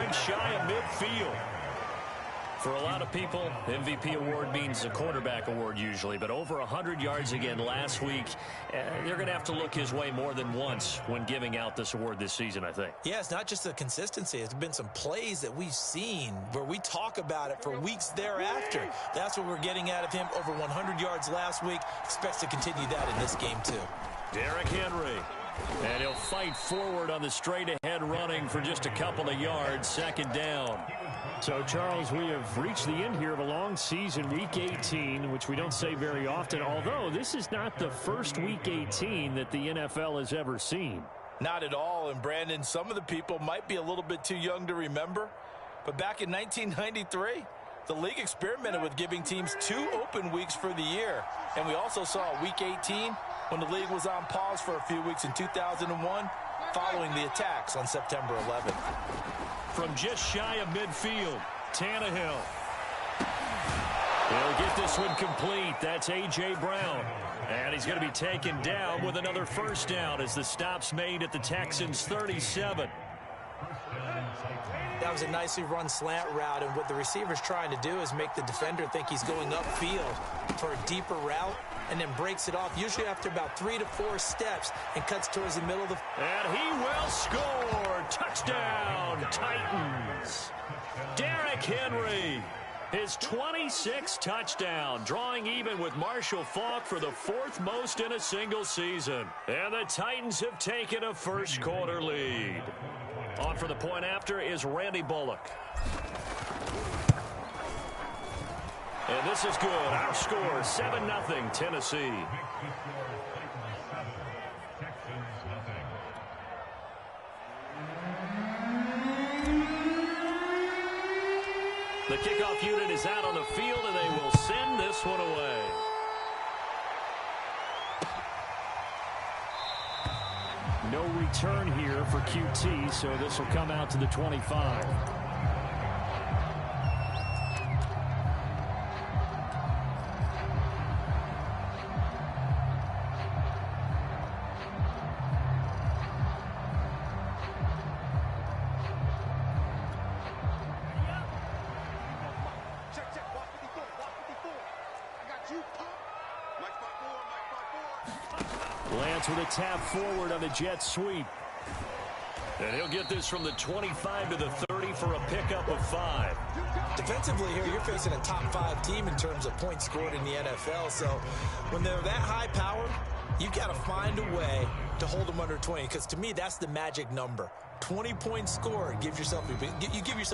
yards shy of midfield. For a lot of people, MVP award means a quarterback award usually, but over 100 yards again last week. They're going to have to look his way more than once when giving out this award this season, I think. Yeah, it's not just the consistency. It's been some plays that we've seen where we talk about it for weeks thereafter. That's what we're getting out of him. Over 100 yards last week. Expects to continue that in this game, too. Derrick Henry. And he'll fight forward on the straight-ahead running for just a couple of yards. Second down. So, Charles, we have reached the end here of a long season, Week 18, which we don't say very often, although this is not the first Week 18 that the NFL has ever seen. Not at all. And, Brandon, some of the people might be a little bit too young to remember, but back in 1993, the league experimented with giving teams 2 open weeks for the year. And we also saw Week 18 when the league was on pause for a few weeks in 2001 following the attacks on September 11th. From just shy of midfield, Tannehill. He'll get this one complete. That's A.J. Brown. And he's going to be taken down with another first down as the stop's made at the Texans' 37. That was a nicely run slant route, and what the receiver's trying to do is make the defender think he's going upfield for a deeper route and then breaks it off, usually after about 3 to 4 steps, and cuts towards the middle of the... And he will score! Touchdown, Titans! Derrick Henry, his 26th touchdown, drawing even with Marshall Faulk for the 4th most in a single season. And the Titans have taken a first-quarter lead. On for the point after is Randy Bullock. And this is good. Our score, 7-0, Tennessee. The kickoff unit is out on the field, and they will send this one away. No return here for QT, so this will come out to the 25. Lance with a tap forward on the jet sweep. And he'll get this from the 25 to the 30 for a pickup of 5. Defensively here, you're facing a top 5 team in terms of points scored in the NFL. So when they're that high powered, you've got to find a way to hold them under 20. Because to me, that's the magic number. 20 points scored, you give yourself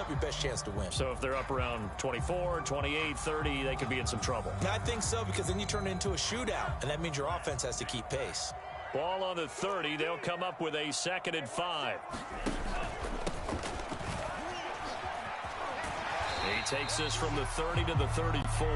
your best chance to win. So if they're up around 24, 28, 30, they could be in some trouble. I think so, because then you turn it into a shootout, and that means your offense has to keep pace. Ball on the 30. They'll come up with a 2nd and 5. He takes this from the 30 to the 34.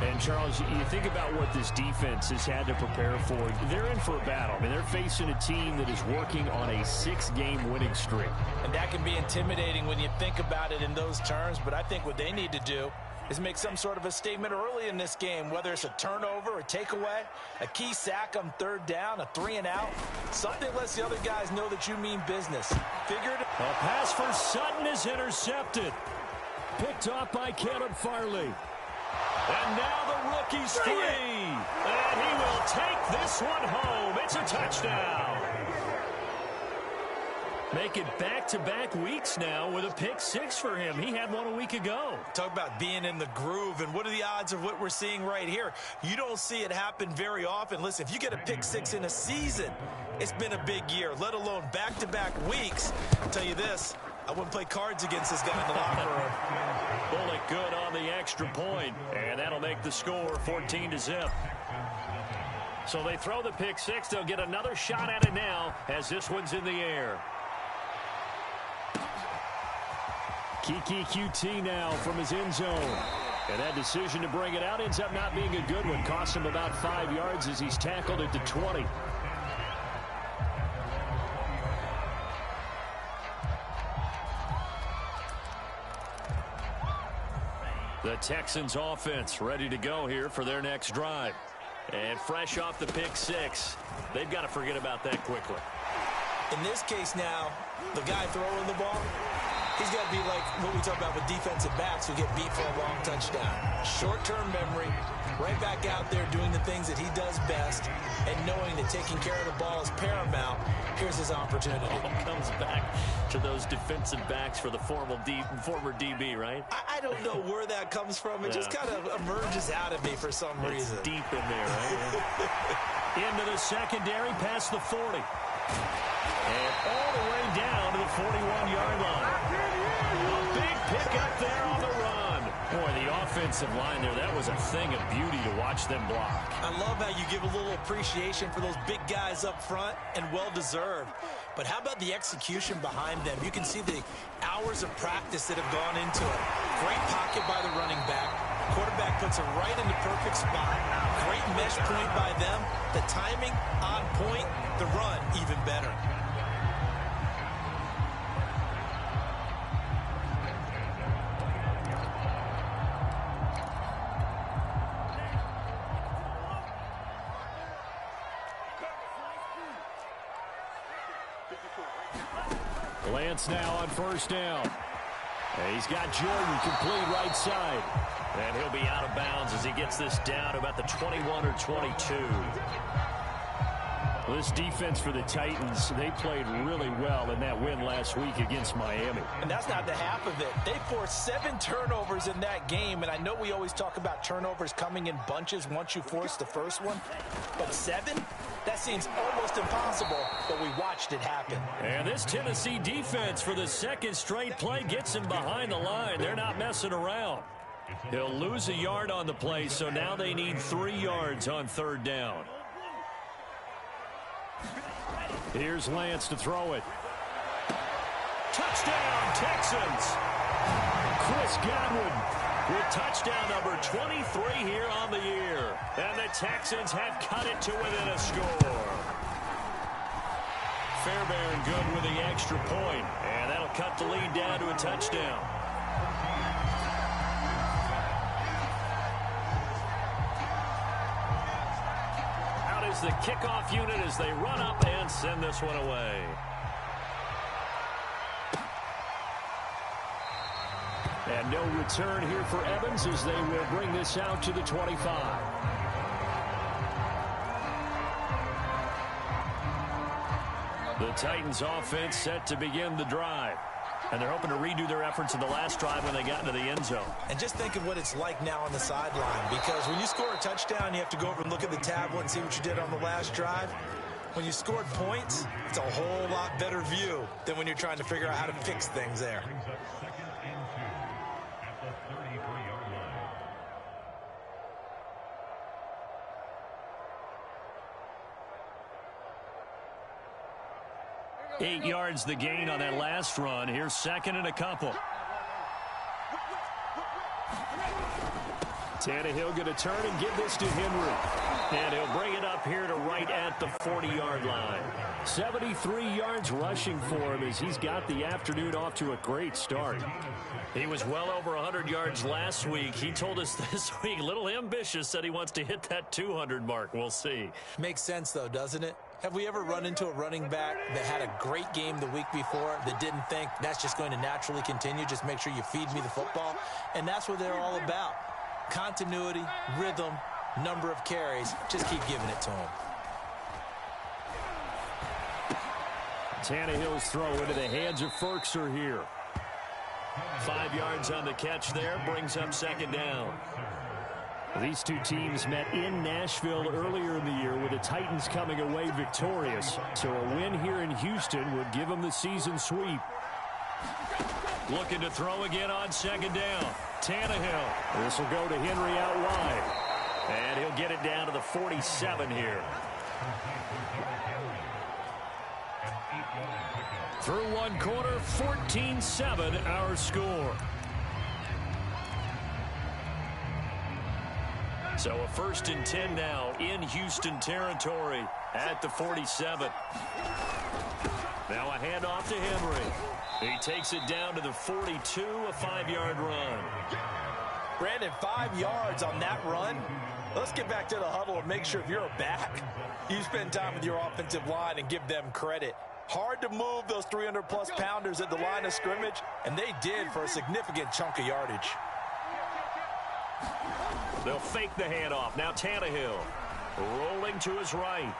And, Charles, you think about what this defense has had to prepare for. They're in for a battle. I mean, they're facing a team that is working on a 6-game winning streak. And that can be intimidating when you think about it in those terms, but I think what they need to do is make some sort of a statement early in this game, whether it's a turnover, a takeaway, a key sack on 3rd down, a 3-and-out. Something lets the other guys know that you mean business. Figured. A pass for Sutton is intercepted. Picked off by Caleb Farley. And now the rookie's free. And he will take this one home. It's a touchdown. Make it back-to-back weeks now with a pick 6 for him. He had one a week ago. Talk about being in the groove, and what are the odds of what we're seeing right here? You don't see it happen very often. Listen, if you get a pick 6 in a season, it's been a big year, let alone back-to-back weeks. I'll tell you this, I wouldn't play cards against this guy in the locker room. Bullock good on the extra point, and that'll make the score 14-0. So they throw the pick 6. They'll get another shot at it now as this one's in the air. Kiki QT now from his end zone. And that decision to bring it out ends up not being a good one. Cost him about 5 yards as he's tackled at the 20. The Texans offense ready to go here for their next drive. And fresh off the pick 6, they've got to forget about that quickly. In this case now, the guy throwing the ball, He's got to be like what we talk about with defensive backs who get beat for a long touchdown. Short-term memory, right back out there doing the things that he does best, and knowing that taking care of the ball is paramount. Here's his opportunity. All comes back to those defensive backs for the former DB, right? I don't know where that comes from. It just kind of emerges out of me for some reason. It's deep in there, right? Into the secondary, past the 40. And all the way down to the 41-yard line. A big pickup there on the run. Boy, the offensive line there, that was a thing of beauty to watch them block. I love how you give a little appreciation for those big guys up front, and well-deserved. But how about the execution behind them? You can see the hours of practice that have gone into it. Great pocket by the running back. Quarterback puts it right in the perfect spot. Great mesh point by them. The timing on point. The run even better. Lance now on first down. And he's got Jordan complete right side. And he'll be out of bounds as he gets this down to about the 21 or 22. Well, this defense for the Titans, they played really well in that win last week against Miami. And that's not the half of it. They forced 7 turnovers in that game, and I know we always talk about turnovers coming in bunches once you force the first one, but 7? That seems almost impossible, but we watched it happen. And this Tennessee defense for the second straight play gets him behind the line. They're not messing around. He'll lose a yard on the play, so now they need 3 yards on third down. Here's Lance to throw it. Touchdown, Texans! Chris Godwin with touchdown number 23 here on the year. And the Texans have cut it to within a score. Fairbairn good with the extra point. And that'll cut the lead down to a touchdown. Out is the kickoff unit as they run up and send this one away. And no return here for Evans as they will bring this out to the 25. The Titans offense set to begin the drive. And they're hoping to redo their efforts in the last drive when they got into the end zone. And just think of what it's like now on the sideline, because when you score a touchdown, you have to go over and look at the tablet and see what you did on the last drive. When you scored points, it's a whole lot better view than when you're trying to figure out how to fix things there. Eight yards the gain on that last run. Here's second and a couple. Tannehill going to turn and give this to Henry. And he'll bring it up here to right at the 40-yard line. 73 yards rushing for him as he's got the afternoon off to a great start. He was well over 100 yards last week. He told us this week, a little ambitious, said he wants to hit that 200 mark. We'll see. Makes sense, though, doesn't it? Have we ever run into a running back that had a great game the week before that didn't think that's just going to naturally continue? Just make sure you feed me the football. And that's what they're all about. Continuity, rhythm, number of carries. Just keep giving it to him. Tannehill's throw into the hands of Ferkser here. 5 yards on the catch there. Brings up second down. These two teams met in Nashville earlier in the year with the Titans coming away victorious. So a win here in Houston would give them the season sweep. Looking to throw again on second down. Tannehill. This will go to Henry out wide. And he'll get it down to the 47 here. Through one quarter, 14-7 our score. So a 1st and 10 now in Houston territory at the 47. Now a handoff to Henry. He takes it down to the 42, a 5-yard run. Brandon, 5 yards on that run. Let's get back to the huddle and make sure if you're a back, you spend time with your offensive line and give them credit. Hard to move those 300-plus pounders at the line of scrimmage, and they did for a significant chunk of yardage. They'll fake the handoff. Now Tannehill rolling to his right.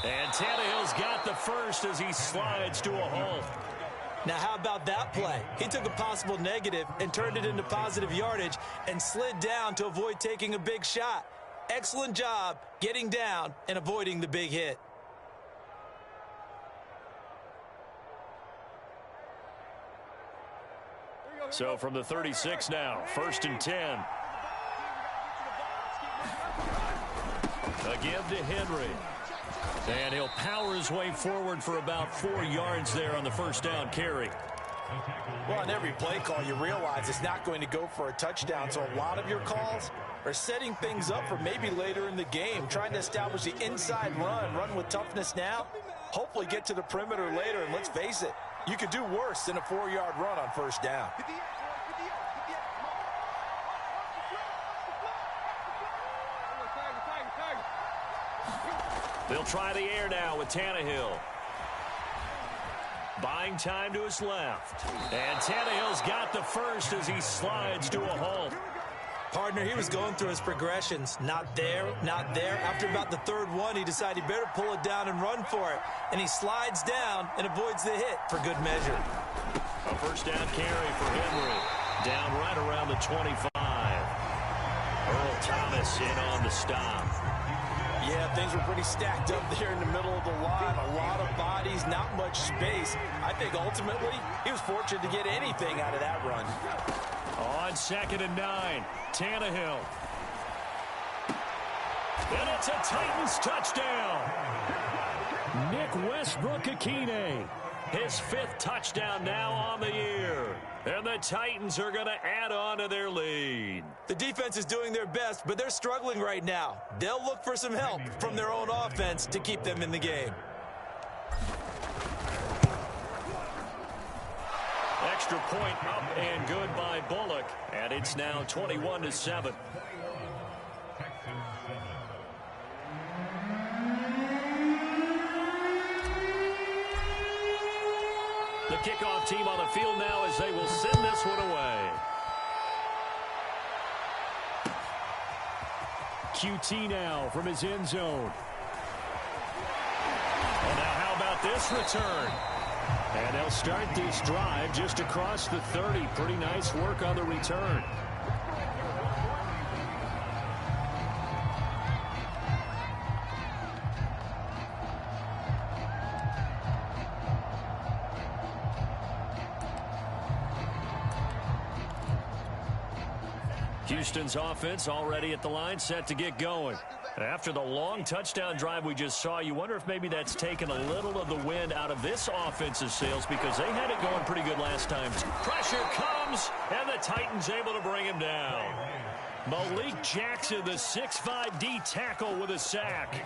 And Tannehill's got the first as he slides to a halt. Now, how about that play? He took a possible negative and turned it into positive yardage and slid down to avoid taking a big shot. Excellent job getting down and avoiding the big hit. So from the 36 now, 1st and 10. Again to Henry. And he'll power his way forward for about 4 yards there on the first down carry. Well, on every play call, you realize it's not going to go for a touchdown, so a lot of your calls are setting things up for maybe later in the game, trying to establish the inside run with toughness now, hopefully get to the perimeter later, and let's face it, you could do worse than a 4-yard run on first down. They'll try the air now with Tannehill. Buying time to his left. And Tannehill's got the first as he slides to a halt. Partner, he was going through his progressions. Not there, not there. After about the third one, he decided he better pull it down and run for it. And he slides down and avoids the hit for good measure. A first down carry for Henry. Down right around the 25. Earl Thomas in on the stop. Yeah, things were pretty stacked up there in the middle of the line. A lot of bodies, not much space. I think ultimately he was fortunate to get anything out of that run. On 2nd and 9, Tannehill. And it's a Titans touchdown. Nick Westbrook-Akine. His 5th touchdown now on the year. And the Titans are going to add on to their lead. The defense is doing their best, but they're struggling right now. They'll look for some help from their own offense to keep them in the game. Extra point up and good by Bullock. And it's now 21-7. The kickoff team on the field now as they will send this one away. QT now from his end zone. And now how about this return? And they'll start this drive just across the 30. Pretty nice work on the return. Houston's offense already at the line, set to get going. After the long touchdown drive we just saw, you wonder if maybe that's taken a little of the wind out of this offensive sails because they had it going pretty good last time. Pressure comes, and the Titans able to bring him down. Malik Jackson, the 6'5" D tackle with a sack.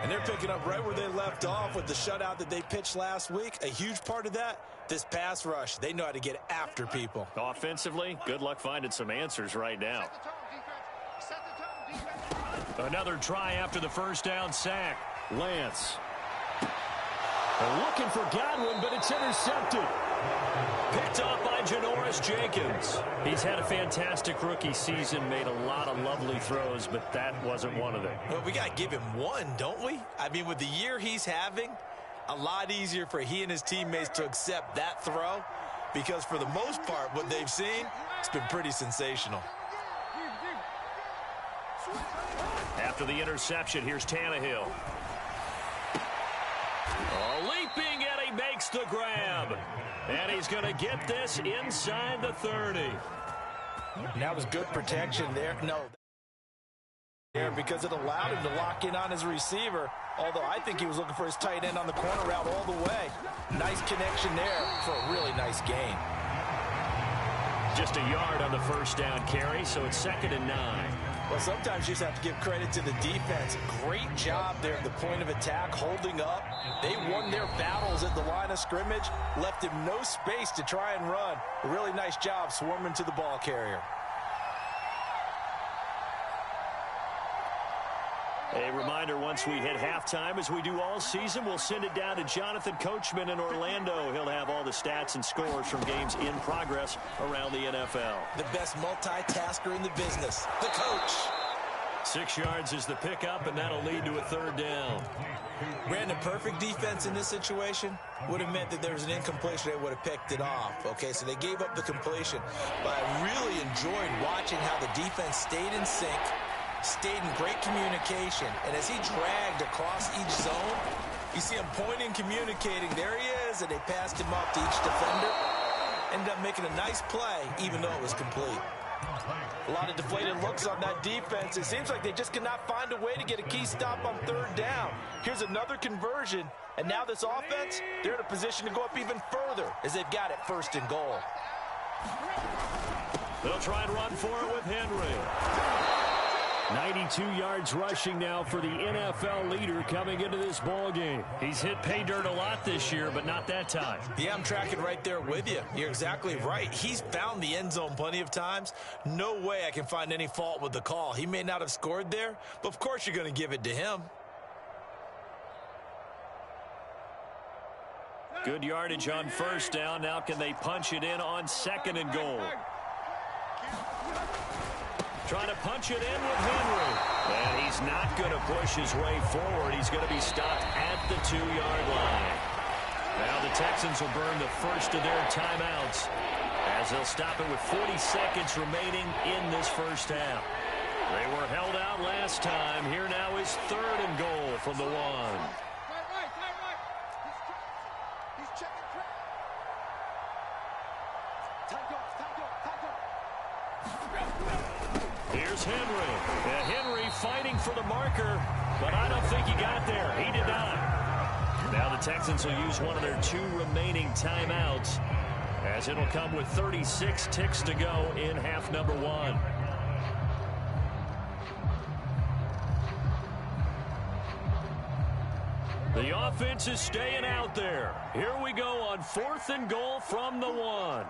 And they're picking up right where they left off with the shutout that they pitched last week. A huge part of that, this pass rush. They know how to get after people. Offensively, good luck finding some answers right now. Another try after the first down sack. Lance. They're looking for Godwin, but it's intercepted. Picked up by Janoris Jenkins. He's had a fantastic rookie season, made a lot of lovely throws, but that wasn't one of them. Well, we got to give him one, don't we? I mean, with the year he's having, a lot easier for he and his teammates to accept that throw because for the most part, what they've seen, it's been pretty sensational. After the interception, here's Tannehill. Leaping, and he makes the grab. And he's going to get this inside the 30. And that was good protection there. No. There because it allowed him to lock in on his receiver. Although I think he was looking for his tight end on the corner route all the way. Nice connection there for a really nice gain. Just a yard on the first down carry, so it's 2nd and 9. Well, sometimes you just have to give credit to the defense. Great job there at the point of attack, holding up. They won their battles at the line of scrimmage, left him no space to try and run. A really nice job swarming to the ball carrier. A reminder, once we hit halftime, as we do all season, we'll send it down to Jonathan Coachman in Orlando. He'll have all the stats and scores from games in progress around the NFL. The best multitasker in the business, the coach. 6 yards is the pickup, and that'll lead to a third down. Brandon, perfect defense in this situation would have meant that there was an incompletion. They would have picked it off. Okay, so they gave up the completion. But I really enjoyed watching how the defense stayed in sync, stayed in great communication, and as he dragged across each zone, you see him pointing, communicating. There he is, and they passed him off to each defender. Ended up making a nice play, even though it was complete. A lot of deflated looks on that defense. It seems like they just cannot find a way to get a key stop on third down. Here's another conversion, and now this offense, they're in a position to go up even further as they've got it 1st and goal. They'll try and run for it with Henry. 92 yards rushing now for the NFL leader coming into this ball game. He's hit pay dirt a lot this year, but not that time. Yeah, I'm tracking right there with you. You're exactly right. He's found the end zone plenty of times. No way I can find any fault with the call. He may not have scored there, but of course you're going to give it to him. Good yardage on 1st down. Now can they punch it in on 2nd and goal? Trying to punch it in with Henry. And he's not going to push his way forward. He's going to be stopped at the 2-yard line. Now the Texans will burn the first of their timeouts as they'll stop it with 40 seconds remaining in this first half. They were held out last time. Here now is 3rd and goal from the 1. Here's Henry. Henry fighting for the marker, but I don't think he got there. He did not. Now the Texans will use one of their 2 remaining timeouts, as it'll come with 36 ticks to go in half number 1. The offense is staying out there. Here we go on 4th and goal from the 1.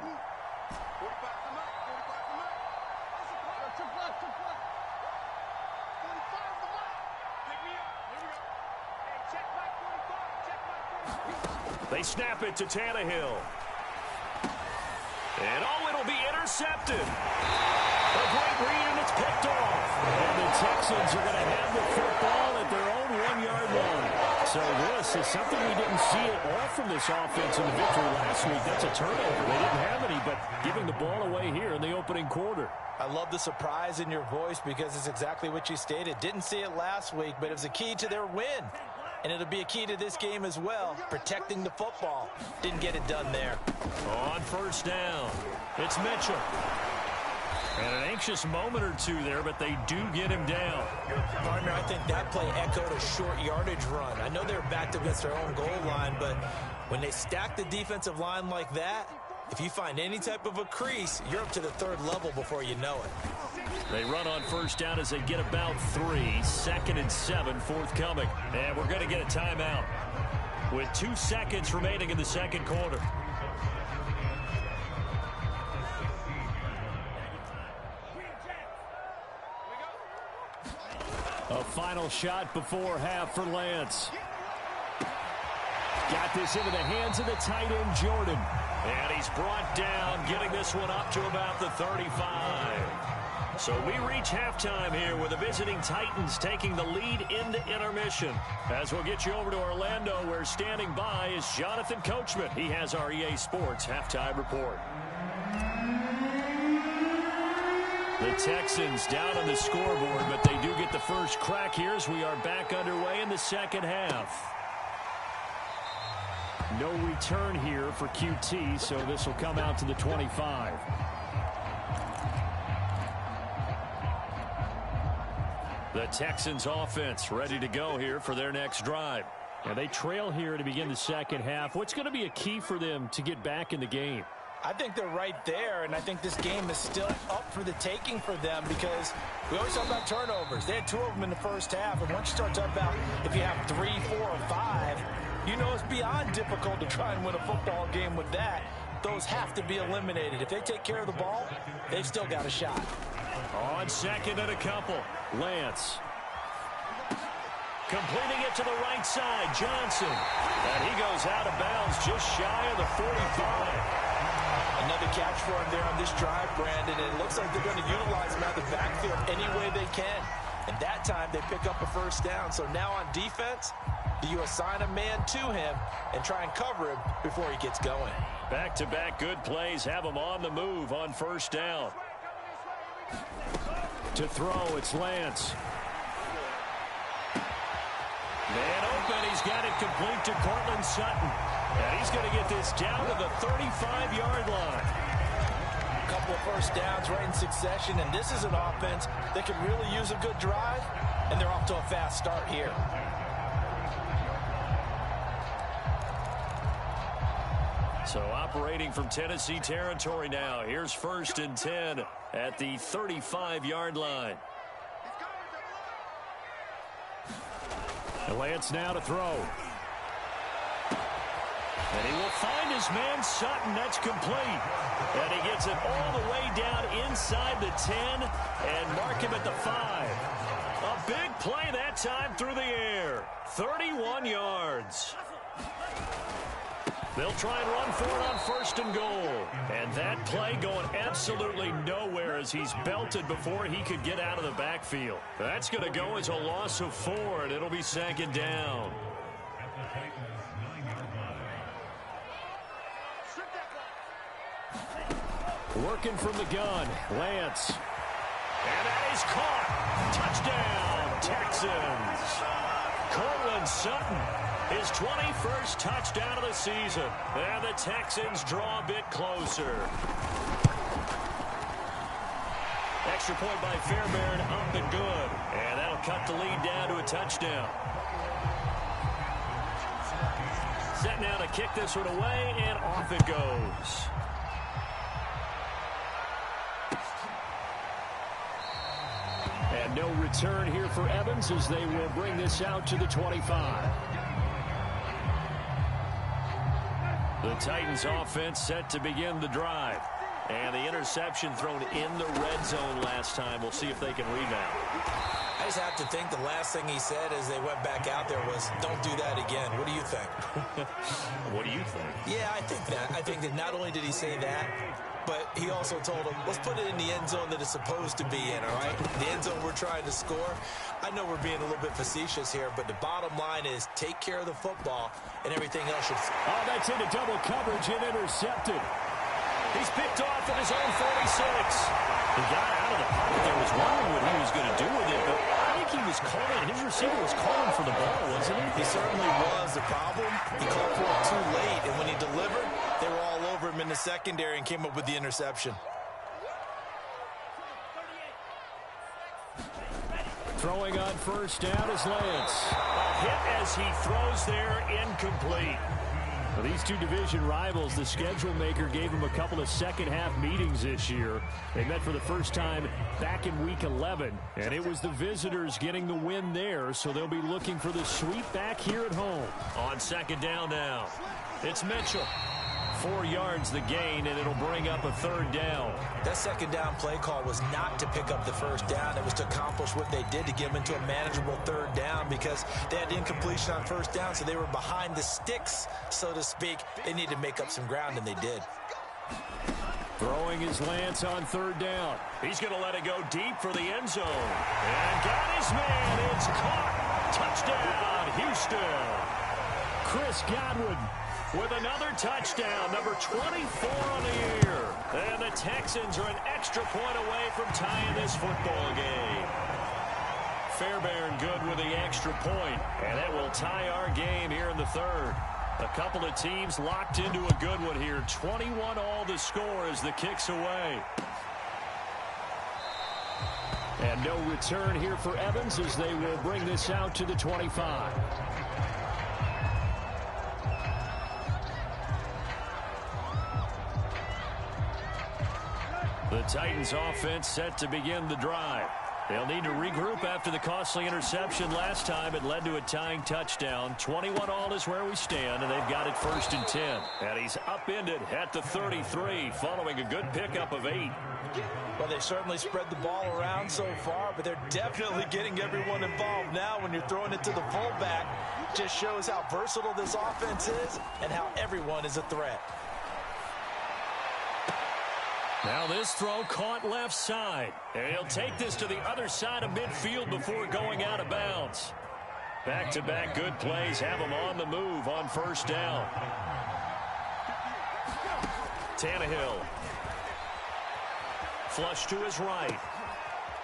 They snap it to Tannehill. And it'll be intercepted. A great read, and it's picked off. And the Texans are going to have the football at their own 1-yard line. So this is something we didn't see at all from this offense in the victory last week. That's a turnover. They didn't have any, but giving the ball away here in the opening quarter. I love the surprise in your voice because it's exactly what you stated. Didn't see it last week, but it was a key to their win. And it'll be a key to this game as well, protecting the football. Didn't get it done there. On 1st down, it's Mitchell. And an anxious moment or two there, but they do get him down. Partner, I think that play echoed a short yardage run. I know they're backed against their own goal line, but when they stack the defensive line like that, if you find any type of a crease, you're up to the 3rd level before you know it. They run on 1st down as they get about 3. 2nd and 7 forthcoming. And we're going to get a timeout with 2 seconds remaining in the 2nd quarter. A final shot before half for Lance. Got this into the hands of the tight end, Jordan. And he's brought down, getting this one up to about the 35. So we reach halftime here with the visiting Titans taking the lead into intermission. As we'll get you over to Orlando, where standing by is Jonathan Coachman. He has our EA Sports halftime report. The Texans down on the scoreboard, but they do get the first crack here as we are back underway in the 2nd half. No return here for QT, so this will come out to the 25. The Texans offense ready to go here for their next drive. And they trail here to begin the 2nd half. What's going to be a key for them to get back in the game? I think they're right there, and I think this game is still up for the taking for them because we always talk about turnovers. They had 2 of them in the first half, and once you start talking about if you have 3, 4, or 5, you know it's beyond difficult to try and win a football game with that. Those have to be eliminated. If they take care of the ball, they've still got a shot. On 2nd and a couple, Lance. Completing it to the right side, Johnson. And he goes out of bounds just shy of the 45. Another catch for him there on this drive, Brandon. And it looks like they're going to utilize him out of the backfield any way they can. And that time they pick up a first down. So now on defense, do you assign a man to him and try and cover him before he gets going? Back-to-back good plays have him on the move on first down. To throw, it's Lance. Man open, he's got it complete to Cortland Sutton. And he's going to get this down to the 35-yard line. A couple of first downs right in succession, and this is an offense that can really use a good drive, and they're off to a fast start here. So operating from Tennessee territory now. Here's 1st and 10 at the 35-yard line. Lance now to throw. And he will find his man Sutton. That's complete. And he gets it all the way down inside the 10 and mark him at the 5. A big play that time through the air. 31 yards. They'll try and run for it on 1st and goal. And that play going absolutely nowhere as he's belted before he could get out of the backfield. That's going to go as a loss of 4, and it'll be 2nd down. Working from the gun, Lance. And that is caught. Touchdown, Texans. Cortland Sutton, his 21st touchdown of the season. And the Texans draw a bit closer. Extra point by Fairbairn, up and good. And that'll cut the lead down to a touchdown. Set now to kick this one away, and off it goes. And no return here for Evans as they will bring this out to the 25. The Titans offense set to begin the drive. And the interception thrown in the red zone last time. We'll see if they can rebound. I just have to think the last thing he said as they went back out there was, don't do that again. What do you think? What do you think? Yeah, I think that. I think that not only did he say that, but he also told him, let's put it in the end zone that it's supposed to be in, all right? The end zone we're trying to score. I know we're being a little bit facetious here, but the bottom line is take care of the football and everything else should... Oh, that's into double coverage and intercepted. He's picked off at his own 46. He got out of the pocket there, was wondering what he was going to do with it, but I think he was calling, his receiver was calling for the ball, wasn't he? He certainly was. The problem, he called for it too late, and when he delivered, they were all over him in the secondary and came up with the interception. Throwing on 1st down is Lance. A hit as he throws there, incomplete. For these two division rivals, the schedule maker gave them a couple of second-half meetings this year. They met for the first time back in Week 11, and it was the visitors getting the win there, so they'll be looking for the sweep back here at home. On 2nd down now, it's Mitchell. 4 yards the gain, and it'll bring up a 3rd down. That 2nd down play call was not to pick up the 1st down. It was to accomplish what they did to get them into a manageable 3rd down because they had incompletion on 1st down, so they were behind the sticks, so to speak. They needed to make up some ground, and they did. Throwing his Lance on 3rd down. He's going to let it go deep for the end zone. And got his man. It's caught. Touchdown, Houston. Chris Godwin with another touchdown, number 24 on the year. And the Texans are an extra point away from tying this football game. Fairbairn good with the extra point, and that will tie our game here in the 3rd. A couple of teams locked into a good one here. 21 all the score as the kick's away. And no return here for Evans as they will bring this out to the 25. The Titans offense set to begin the drive. They'll need to regroup after the costly interception last time. It led to a tying touchdown. 21-all is where we stand, and they've got it 1st and 10. And he's upended at the 33, following a good pickup of 8. Well, they certainly spread the ball around so far, but they're definitely getting everyone involved now when you're throwing it to the fullback. Just shows how versatile this offense is and how everyone is a threat. Now this throw caught left side. And he'll take this to the other side of midfield before going out of bounds. Back-to-back good plays have him on the move on 1st down. Tannehill. Flush to his right.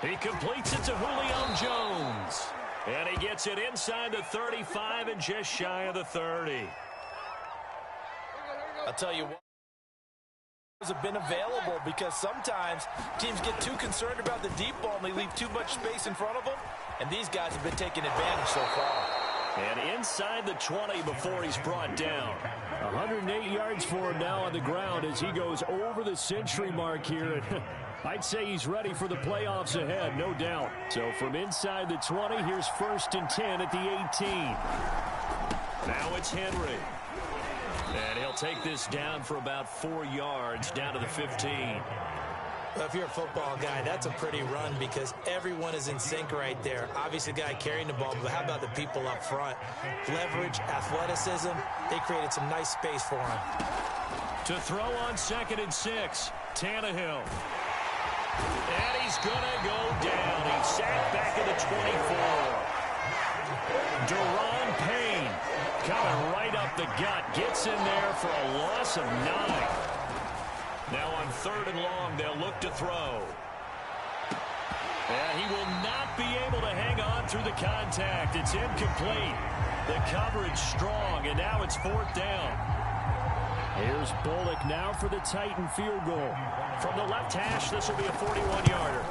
He completes it to Julio Jones. And he gets it inside the 35 and just shy of the 30. I'll tell you what. Have been available because sometimes teams get too concerned about the deep ball and they leave too much space in front of them, and these guys have been taking advantage so far. And inside the 20 before he's brought down. 108 yards for him now on the ground as he goes over the century mark here. I'd say he's ready for the playoffs ahead, no doubt. So from inside the 20, here's 1st and 10 at the 18. Now it's Henry. And he'll take this down for about 4 yards, down to the 15. Well, if you're a football guy, that's a pretty run because everyone is in sync right there. Obviously, the guy carrying the ball, but how about the people up front? Leverage, athleticism, they created some nice space for him. To throw on 2nd and 6, Tannehill. And he's going to go down. He's sacked back at the 24. Deron Payne coming right up the gut. Gets in there for a loss of 9. Now on 3rd and long, they'll look to throw. And he will not be able to hang on through the contact. It's incomplete. The coverage strong, and now it's 4th down. Here's Bullock now for the Titan field goal. From the left hash, this will be a 41-yarder.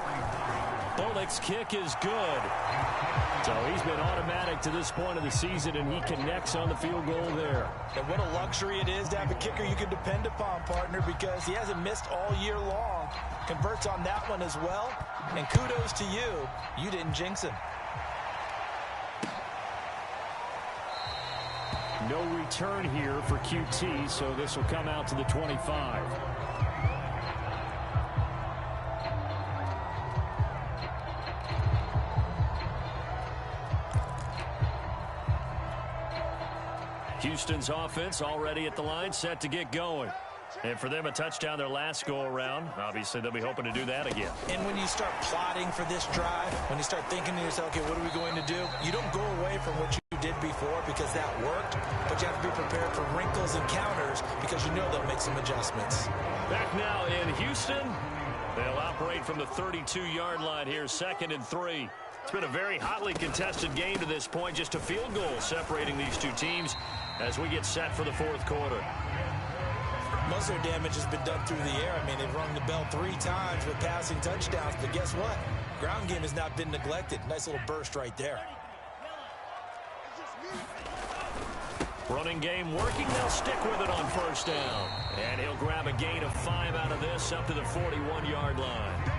Bullock's kick is good. So he's been automatic to this point of the season, and he connects on the field goal there. And what a luxury it is to have a kicker you can depend upon, partner, because he hasn't missed all year long. Converts on that one as well. And kudos to you. You didn't jinx him. No return here for QT, so this will come out to the 25. Houston's offense already at the line, set to get going. And for them, a touchdown their last go-around. Obviously, they'll be hoping to do that again. And when you start plotting for this drive, when you start thinking to yourself, okay, what are we going to do? You don't go away from what you did before because that worked, but you have to be prepared for wrinkles and counters because you know they'll make some adjustments. Back now in Houston. They'll operate from the 32-yard line here, 2nd and 3. It's been a very hotly contested game to this point. Just a field goal separating these two teams as we get set for the 4th quarter. Most of their damage has been done through the air. I mean, they've rung the bell 3 times with passing touchdowns, but guess what? Ground game has not been neglected. Nice little burst right there. Running game working. They'll stick with it on 1st down. And he'll grab a gain of 5 out of this up to the 41-yard line.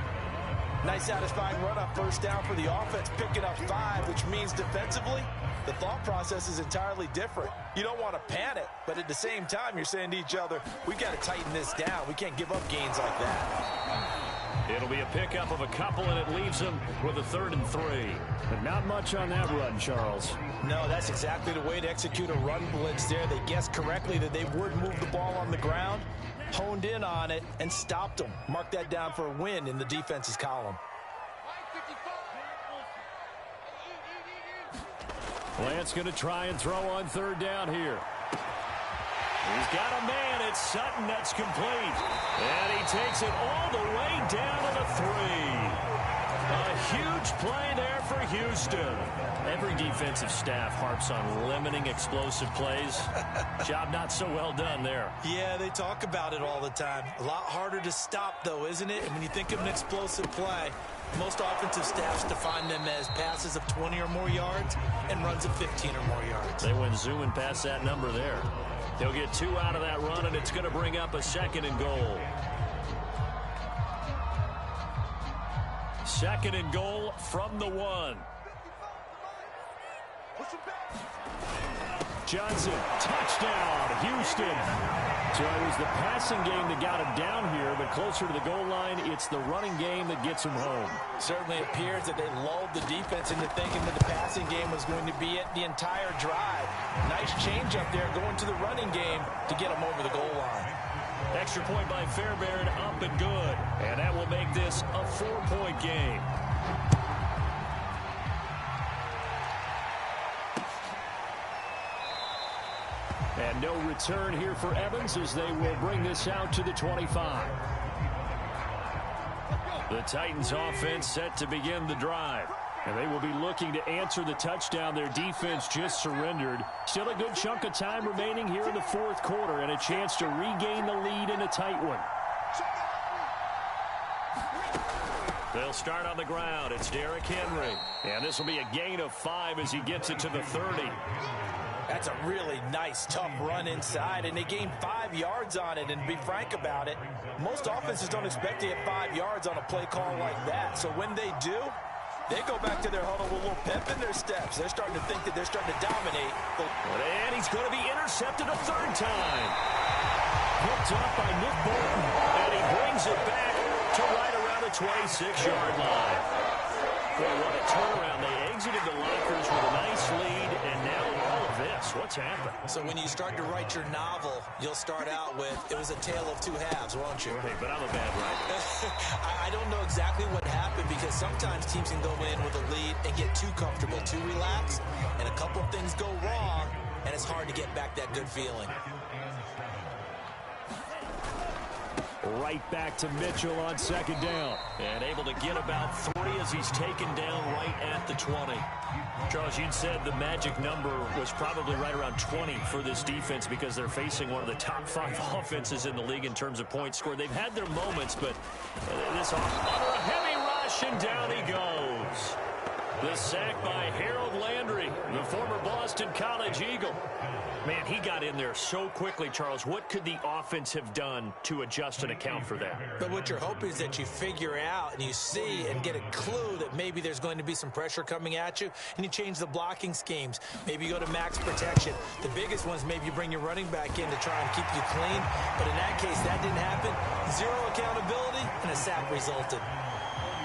Nice satisfying run on 1st down for the offense, picking up 5, which means defensively, the thought process is entirely different. You don't want to panic, but at the same time, you're saying to each other, we've got to tighten this down. We can't give up gains like that. It'll be a pickup of a couple, and it leaves them with a 3rd and 3. But not much on that run, Charles. No, that's exactly the way to execute a run blitz there. They guessed correctly that they would move the ball on the ground, honed in on it, and stopped them. Mark that down for a win in the defense's column. Lance going to try and throw on 3rd down here. He's got a man. It's Sutton. That's complete. And he takes it all the way down to the 3. A huge play there for Houston. Every defensive staff harps on limiting explosive plays. Job not so well done there. Yeah, they talk about it all the time. A lot harder to stop, though, isn't it? And when you think of an explosive play, most offensive staffs define them as passes of 20 or more yards and runs of 15 or more yards. They went zooming past that number there. They'll get 2 out of that run, and it's going to bring up a 2nd and goal. Second and goal from the 1. Johnson, touchdown, Houston. So it was the passing game that got him down here, but closer to the goal line, it's the running game that gets him home. Certainly appears that they lulled the defense into thinking that the passing game was going to be it the entire drive. Nice change up there going to the running game to get him over the goal line. Extra point by Fairbairn, up and good. And that will make this a 4-point game. And no return here for Evans as they will bring this out to the 25. The Titans offense set to begin the drive. And they will be looking to answer the touchdown their defense just surrendered. Still a good chunk of time remaining here in the fourth quarter and a chance to regain the lead in a tight one. They'll start on the ground. It's Derrick Henry. And this will be a gain of 5 as he gets it to the 30. That's a really nice, tough run inside, and they gained 5 yards on it. And to be frank about it, most offenses don't expect to get 5 yards on a play call like that. So when they do, they go back to their huddle with a little pep in their steps. They're starting to think that they're starting to dominate. And he's going to be intercepted a third time. Picked up by Nick Bolton, and he brings it back to right around the 26-yard line. Boy, what a turnaround. They exited the lockers with a nice lead, and now all of this. What's happened? So when you start to write your novel, you'll start out with, it was a tale of 2 halves, won't you? Right, but I'm a bad writer. I don't know exactly what happened because sometimes teams can go in with a lead and get too comfortable, too relaxed, and a couple of things go wrong, and it's hard to get back that good feeling. Right back to Mitchell on second down. And able to get about 3 as he's taken down right at the 20. Charles, you said the magic number was probably right around 20 for this defense because they're facing one of the top 5 offenses in the league in terms of points scored. They've had their moments, but this under a heavy rush, and down he goes. The sack by Harold Landry, the former Boston College Eagle. Man, he got in there so quickly, Charles. What could the offense have done to adjust and account for that? But what you're hoping is that you figure out and you see and get a clue that maybe there's going to be some pressure coming at you, and you change the blocking schemes. Maybe you go to max protection. The biggest ones, maybe you bring your running back in to try and keep you clean. But in that case, that didn't happen. 0 accountability, and a sack resulted.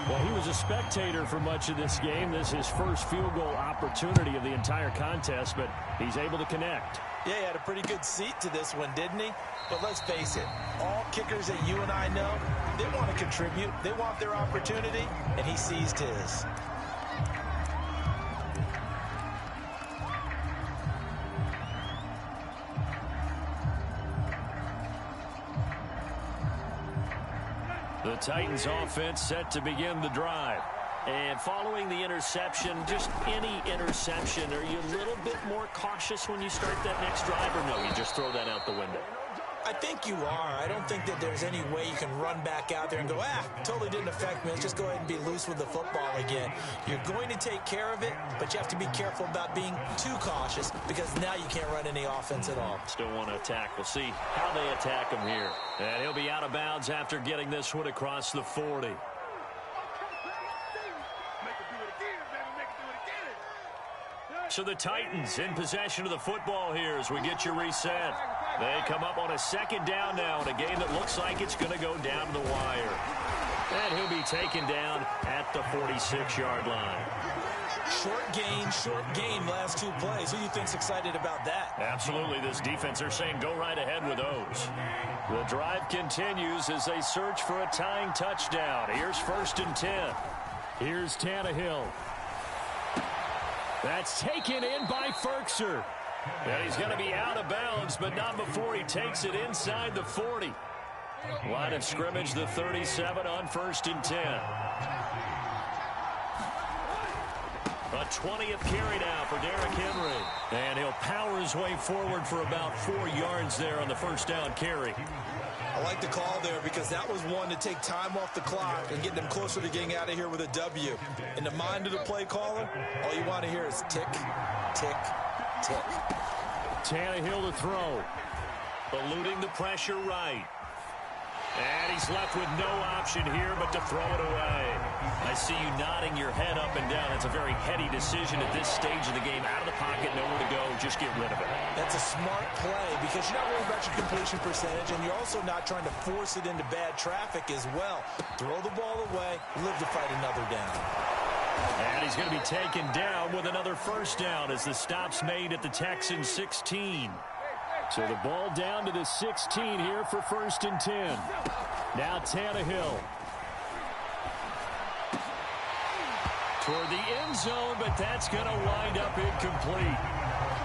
Well, he was a spectator for much of this game. This is his first field goal opportunity of the entire contest, but he's able to connect. Yeah, he had a pretty good seat to this one, didn't he? But let's face it, all kickers that you and I know, they want to contribute. They want their opportunity, and he seized his. The Titans offense set to begin the drive. And following the interception, just any interception, are you a little bit more cautious when you start that next drive, or no, you just throw that out the window? I think you are. I don't think that there's any way you can run back out there and go, totally didn't affect me. Let's just go ahead and be loose with the football again. You're going to take care of it, but you have to be careful about being too cautious because now you can't run any offense at all. Still want to attack. We'll see how they attack him here. And he'll be out of bounds after getting this one across the 40. So the Titans in possession of the football here as we get you reset. They come up on a second down now in a game that looks like it's going to go down to the wire. And he'll be taken down at the 46-yard line. Short gain last 2 plays. Who do you think's excited about that? Absolutely. This defense, they're saying go right ahead with those. The drive continues as they search for a tying touchdown. Here's 1st and 10. Here's Tannehill. That's taken in by Ferkser. And he's going to be out of bounds, but not before he takes it inside the 40. Line of scrimmage, the 37 on 1st and 10. A 20th carry now for Derrick Henry. And he'll power his way forward for about 4 yards there on the first down carry. I like the call there because that was one to take time off the clock and get them closer to getting out of here with a W. In the mind of the play caller, all you want to hear is tick, tick, tick. Tannehill to throw. Eluding the pressure right. And he's left with no option here but to throw it away. I see you nodding your head up and down. It's a very heady decision at this stage of the game. Out of the pocket, nowhere to go. Just get rid of it. That's a smart play because you're not worried about your completion percentage, and you're also not trying to force it into bad traffic as well. Throw the ball away, live to fight another down. And he's going to be taken down with another first down as the stop's made at the Texans 16. So the ball down to the 16 here for 1st and 10. Now Tannehill. Toward the end zone, but that's going to wind up incomplete.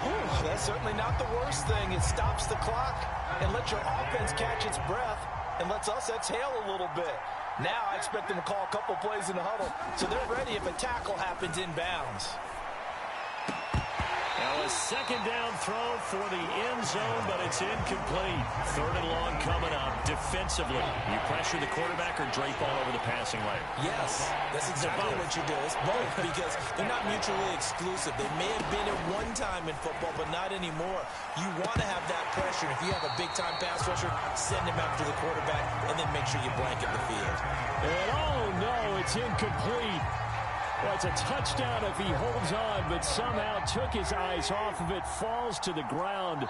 Ooh, that's certainly not the worst thing. It stops the clock and lets your offense catch its breath and lets us exhale a little bit. Now I expect them to call a couple plays in the huddle, so they're ready if a tackle happens inbounds. Now a second down throw for the end zone, but it's incomplete. 3rd and long coming up. Defensively, you pressure the quarterback or drape all over the passing lane? Yes, that's exactly what you do. It's both because they're not mutually exclusive. They may have been at one time in football, but not anymore. You want to have that pressure. If you have a big-time pass rusher, send him after the quarterback, and then make sure you blanket the field. And oh no, it's incomplete. Well, it's a touchdown if he holds on, but somehow took his eyes off of it, falls to the ground,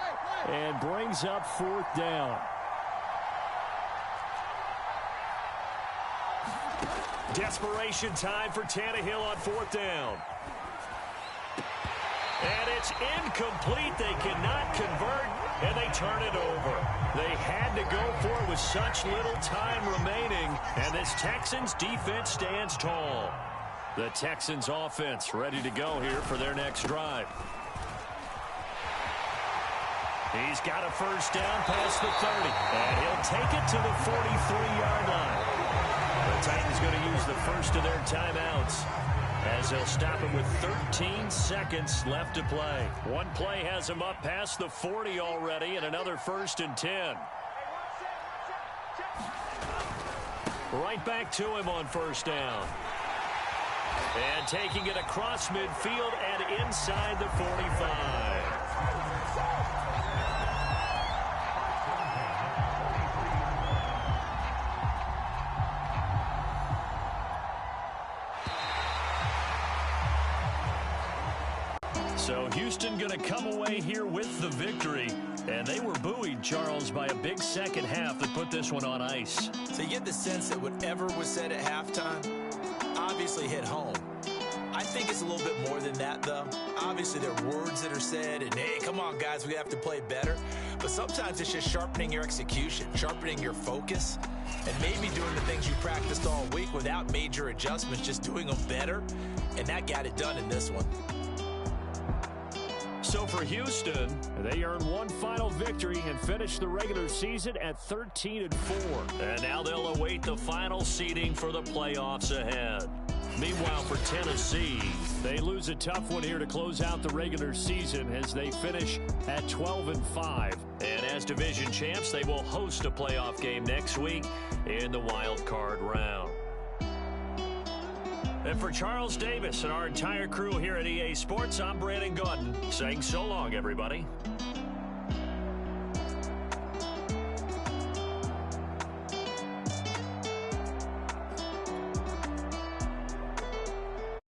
and brings up 4th down. Desperation time for Tannehill on 4th down. And it's incomplete. They cannot convert, and they turn it over. They had to go for it with such little time remaining, and this Texans defense stands tall. The Texans offense ready to go here for their next drive. He's got a first down past the 30, and he'll take it to the 43-yard line. The Titans going to use the first of their timeouts as they'll stop it with 13 seconds left to play. One play has him up past the 40 already, and another 1st and 10. Right back to him on 1st down. And taking it across midfield and inside the 45. So Houston going to come away here with the victory. And they were buoyed, Charles, by a big second half that put this one on ice. So you get the sense that whatever was said at halftime obviously hit home. I think it's a little bit more than that, though. Obviously, there are words that are said, and, hey, come on, guys, we have to play better. But sometimes it's just sharpening your execution, sharpening your focus, and maybe doing the things you practiced all week without major adjustments, just doing them better, and that got it done in this one. So for Houston, they earn one final victory and finish the regular season at 13-4. And now they'll await the final seeding for the playoffs ahead. Meanwhile, for Tennessee, they lose a tough one here to close out the regular season as they finish at 12-5. And as division champs, they will host a playoff game next week in the wild card round. And for Charles Davis and our entire crew here at EA Sports, I'm Brandon Gaudin saying so long, everybody.